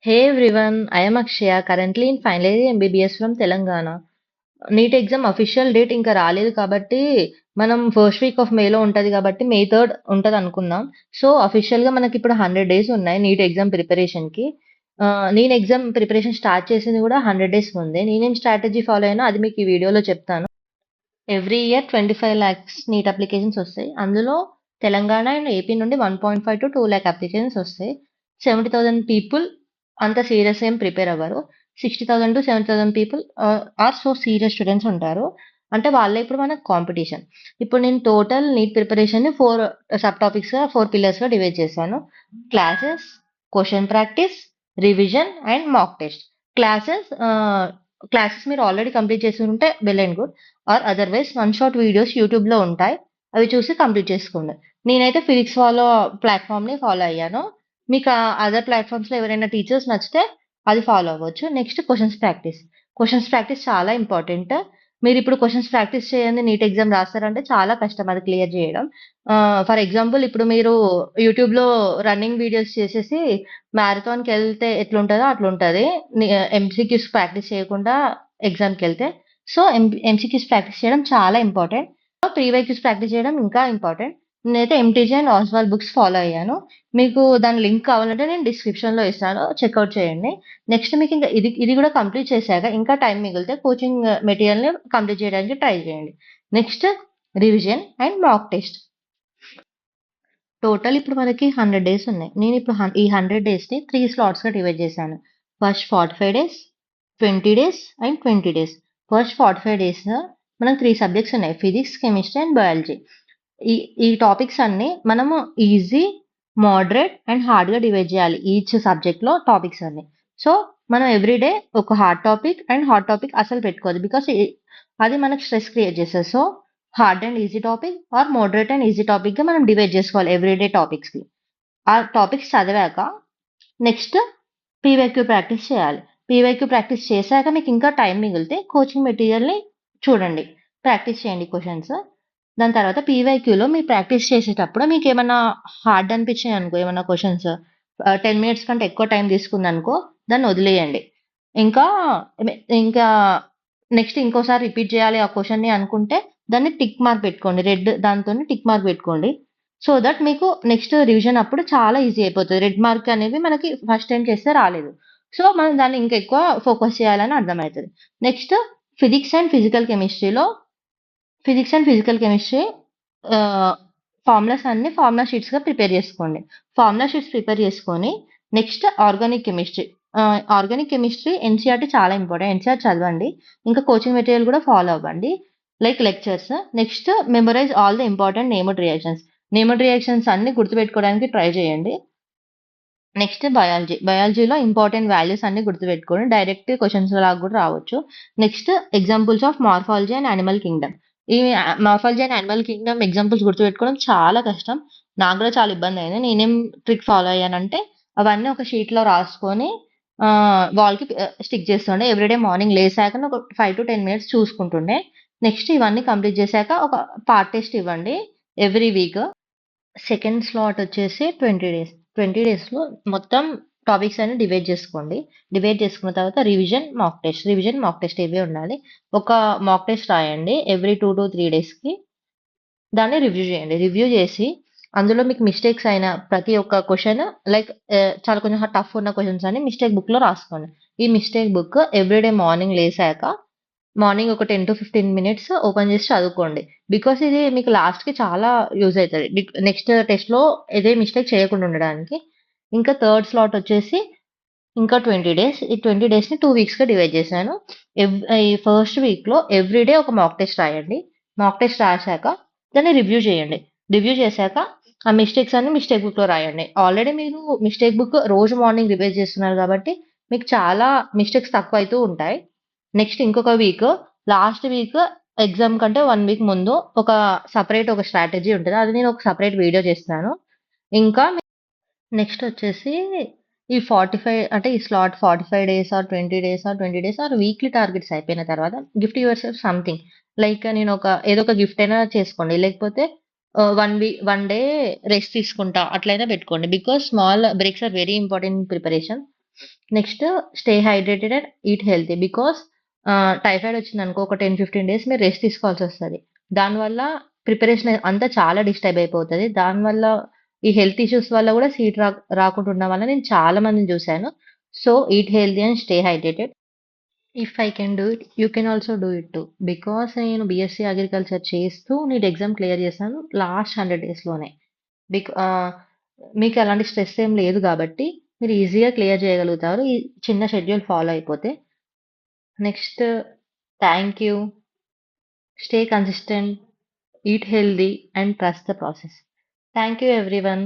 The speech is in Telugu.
Hey everyone, I am Akshaya, currently in final year MBBS from Telangana. NEET exam official date ఇంకా రాలేదు కాబట్టి మనం ఫస్ట్ వీక్ ఆఫ్ మేలో ఉంటది కాబట్టి మే 3rd ఉంటది అనుకుందాం. సో అఫీషియల్ గా మనకి ఇప్పుడు 100 డేస్ ఉన్నాయి నీట్ ఎగ్జామ్ ప్రిపరేషన్ కి. నేను ఎగ్జామ్ ప్రిపరేషన్ స్టార్ట్ చేసింది కూడా 100 డేస్ ముందే. నేనేం స్ట్రాటజీ ఫాలో అయినా అది మీకు ఈ వీడియోలో చెప్తాను. Every year 25 lakhs NEET applications వస్తాయి. అందులో తెలంగాణ అండ్ ఏపీ నుండి 1.5 to 2 lakh అప్లికేషన్స్ వస్తాయి. 70,000 పీపుల్ అంత సీరియస్ ఏం ప్రిపేర్ అవ్వరు. 60,000 to 70,000 people are so serious students ఉంటారు. అంటే వాళ్ళే ఇప్పుడు మనకు కాంపిటీషన్. ఇప్పుడు నేను టోటల్ నీట్ ప్రిపరేషన్ ని 4 సబ్ టాపిక్స్ గా 4 పిల్లర్స్ గా డివైడ్ చేశాను. Classes, question practice, revision and mock test. Classes classes మీరు ఆల్రెడీ కంప్లీట్ చేసి ఉంటే well and good. Or otherwise one shot videos యూట్యూబ్‌లో ఉంటాయి. అవి చూసి కంప్లీట్ చేసుకోండి. నేనైతే ఫిజిక్స్ ప్లాట్‌ఫార్మ్‌ని ఫాలో అయ్యాను. మీకు అదర్ ప్లాట్‌ఫార్మ్స్‌లో ఎవరైనా టీచర్స్ నచ్చితే అది ఫాలో అవ్వచ్చు. Next questions practice. Questions practice చాలా ఇంపార్టెంట్. మీరిప్పుడు క్వెషన్స్ ప్రాక్టీస్ చేయంది నీట్ ఎగ్జామ్ రాస్తారంటే చాలా కష్టం అది క్లియర్ చేయడం. ఫర్ ఎగ్జాంపుల్ ఇప్పుడు మీరు యూట్యూబ్‌లో రన్నింగ్ వీడియోస్ చేసేసి మ్యారథాన్‌కెళ్తే ఎట్లుంటదో అట్లుంటది. ఎంసీక్యూస్ ప్రాక్టీస్ చేయకుండా ఎగ్జామ్‌కెళ్తే. సో, ఎంసీక్యూస్ ప్రాక్టీస్ చేయడం చాలా ఇంపార్టెంట్. ప్రీవైక్యూస్ ప్రాక్టీస్ చేయడం ఇంకా ఇంపార్టెంట్. నేనైతే ఎంటీజీ అండ్ ఆస్వాల్ బుక్స్ ఫాలో అయ్యాను. మీకు దాని లింక్ కావాలంటే నేను డిస్క్రిప్షన్‌లో ఇస్తాను. చెక్‌ఔట్ చేయండి. నెక్స్ట్ మీకు ఇంకా ఇది కూడా కంప్లీట్ చేశాక ఇంకా టైం మిగిలితే కోచింగ్ మెటీరియల్‌ని కంప్లీట్ చేయడానికి ట్రై చేయండి. Next revision and mock test. Total ఇప్పుడు మనకి 100 డేస్ ఉన్నాయి. నేను ఇప్పుడు ఈ 100 డేస్‌ని 3 స్లాట్స్‌గా డివైడ్ చేశాను. First 45 days, 20 days and 20 days. First 45 days మనకు 3 సబ్జెక్ట్స్ ఉన్నాయి. Physics, chemistry and biology. ఈ ఈ టాపిక్స్ అన్నీ మనము ఈజీ, మోడరేట్ అండ్ హార్డ్‌గా డివైడ్ చేయాలి. ఈచ్ సబ్జెక్ట్‌లో టాపిక్స్ అన్నీ. సో, మనం ఎవ్రీ డే ఒక హార్డ్ టాపిక్ అసలు పెట్టుకోవద్దు. బికాస్ అది మనకు స్ట్రెస్ క్రియేట్ చేస్తది. So, hard and easy topic or moderate and easy టాపిక్‌గా మనం డివైడ్ చేసుకోవాలి ఎవ్రీడే టాపిక్స్‌కి. ఆ టాపిక్స్ చదివాక నెక్స్ట్ పీవైక్యూ ప్రాక్టీస్ చేయాలి. పీవైక్యూ ప్రాక్టీస్ చేశాక మీకు ఇంకా టైం మిగిలితే కోచింగ్ మెటీరియల్‌ని చూడండి. ప్రాక్టీస్ చేయండి క్వెషన్స్. దాని తర్వాత పీవైక్యూలో మీరు ప్రాక్టీస్ చేసేటప్పుడు మీకేమన్నా హార్డ్ అనిపించాయనుకో ఏమన్నా క్వెషన్స్ 10 మినిట్స్ కంటే ఎక్కువ టైం తీసుకుందనుకో దాన్ని వదిలేయండి. ఇంకా ఇంకా నెక్స్ట్ ఇంకోసారి రిపీట్ చేయాలి ఆ క్వెషన్‌ని అనుకుంటే దాన్ని టిక్ మార్క్ పెట్టుకోండి. రెడ్ దాంతోని టిక్ మార్క్ పెట్టుకోండి. సో దట్ మీకు నెక్స్ట్ రివిజన్ అప్పుడు చాలా ఈజీ అయిపోతది. రెడ్ మార్క్ అనేవి మనకి ఫస్ట్ టైమ్ చేస్తే రాలేదు. సో మనం దాన్ని ఇంకా ఎక్కువ ఫోకస్ చేయాలని అర్థమైతది. నెక్స్ట్ ఫిజిక్స్ అండ్ ఫిజికల్ కెమిస్ట్రీలో ఆహ్, ఫార్ములా షీట్స్‌గా ప్రిపేర్ చేసుకోండి. ఫార్ములా షీట్స్ ప్రిపేర్ చేసుకొని నెక్స్ట్ ఆర్గానిక్ కెమిస్ట్రీ ఎన్‌సీఈఆర్‌టీ చాలా ఇంపార్టెంట్. ఎన్‌సీఈఆర్ చదవండి. ఇంకా కోచింగ్ మెటీరియల్ కూడా ఫాలో అవ్వండి. Like lectures. Next memorise all the important named reactions. Named reactions అన్నీ గుర్తుపెట్టుకోవడానికి ట్రై చేయండి. Next biology. బయాలజీలో ఇంపార్టెంట్ వాల్యూస్ అన్నీ గుర్తుపెట్టుకోండి. డైరెక్ట్ క్వెషన్స్ లాగా కూడా రావచ్చు. Next examples of morphology and animal kingdom. ఈ morphology and animal Kingdom examples గుర్తుపెట్టుకోవడం చాలా కష్టం. నాకు కూడా చాలా ఇబ్బందయింది. నేనేం ట్రిక్ ఫాలో అయ్యానంటే అవన్నీ ఒక షీట్‌లో రాసుకొని వాల్‌కి స్టిక్ చేస్తుండే. ఎవ్రీడే మార్నింగ్ లేసాక ఒక 5-10 మినిట్స్ చూసుకుంటుండే. నెక్స్ట్ ఇవన్నీ కంప్లీట్ చేశాక ఒక పార్ట్ టెస్ట్ ఇవ్వండి ఎవ్రీ వీక్. సెకండ్ స్లాట్ వచ్చేసి 20 డేస్. 20 డేస్‌లో మొత్తం టాపిక్స్ అన్ని డివైడ్ చేసుకోండి. డివైడ్ చేసుకున్న తర్వాత revision, mock test. Revision, mock test ఇవే ఉండాలి. ఒక మాక్ టెస్ట్ రాయండి ఎవ్రీ 2-3 డేస్‌కి. దాన్ని రివ్యూ చేయండి. రివ్యూ చేసి అందులో మీకు మిస్టేక్స్ అయిన ప్రతి ఒక్క క్వెషన్ లైక్ చాలా కొంచెం టఫ్ ఉన్న క్వెషన్స్ అన్ని మిస్టేక్ బుక్‌లో రాసుకోండి. ఈ మిస్టేక్ బుక్ ఎవ్రీడే మార్నింగ్ లేసాక మార్నింగ్ ఒక 10-15 మినిట్స్ ఓపెన్ చేసి చదువుకోండి. బికాస్ ఇది మీకు లాస్ట్‌కి చాలా యూజ్ అయితది. నెక్స్ట్ టెస్ట్‌లో ఇదే మిస్టేక్ చేయకుండా ఉండడానికి. ఇంకా థర్డ్ స్లాట్ వచ్చేసి ఇంకా 20 డేస్. ఈ 20 డేస్‌ని 2 వీక్స్‌గా డివైడ్ చేశాను. ఈ ఫస్ట్ వీక్‌లో ఎవ్రీడే ఒక మాక్ టెస్ట్ రాయండి. మాక్ టెస్ట్ రాసాక దాన్ని రివ్యూ చేయండి. రివ్యూ చేశాక ఆ మిస్టేక్స్ అన్ని మిస్టేక్ బుక్‌లో రాయండి. ఆల్రెడీ మీరు మిస్టేక్ బుక్ రోజు మార్నింగ్ రివైజ్ చేస్తున్నారు కాబట్టి మీకు చాలా మిస్టేక్స్ తక్కువైతూ ఉంటాయి. నెక్స్ట్ ఇంకొక వీక్ లాస్ట్ వీక్ ఎగ్జామ్ కంటే 1 వీక్ ముందు ఒక స్ట్రాటజీ ఉంటది. అది నేను ఒక సెపరేట్ వీడియో చేస్తున్నాను. ఇంకా నెక్స్ట్ వచ్చేసి ఈ 45 అంటే ఈ slot 45 days or 20 days or 20 days or weekly targets అయిపోయిన తర్వాత gift yourself something. Like ఏదో ఒక గిఫ్ట్ అయినా చేసుకోండి. లేకపోతే 1 డే రెస్ట్ తీసుకుంటా అట్లయినా పెట్టుకోండి. Because small breaks are very important in preparation. Next stay hydrated and eat healthy. Because typhoid వచ్చిందనుకో ఒక 10-15 డేస్ మీరు రెస్ట్ తీసుకోవాల్సొస్తది. దానివల్ల ప్రిపరేషన్ అంతా చాలా డిస్టర్బ్ అయిపోతది. దానివల్ల ఈ హెల్త్ ఇష్యూస్ వల్ల గూడా సీట్ రాకుండా ఉండడం వల్ల నేను చాలా మందిని జూసాను. So, eat healthy and stay hydrated. If I can do it, you can also do it too. Because నేను బీఎస్సీ అగ్రికల్చర్ చేస్తూ నీట్ ఎగ్జామ్ క్లియర్ చేశాను లాస్ట్ 100 డేస్‌లోనే. బిక్ ఆహ్, మీకు అలాంటి స్ట్రెస్ ఏం లేదు గాబట్టి, మీరు ఈజీగా క్లియర్ చేయగలుగుతారు. ఈ చిన్న షెడ్యూల్ ఫాలో అయిపోతే. Next thank you. Stay consistent, eat healthy, and trust the process. Thank you, everyone.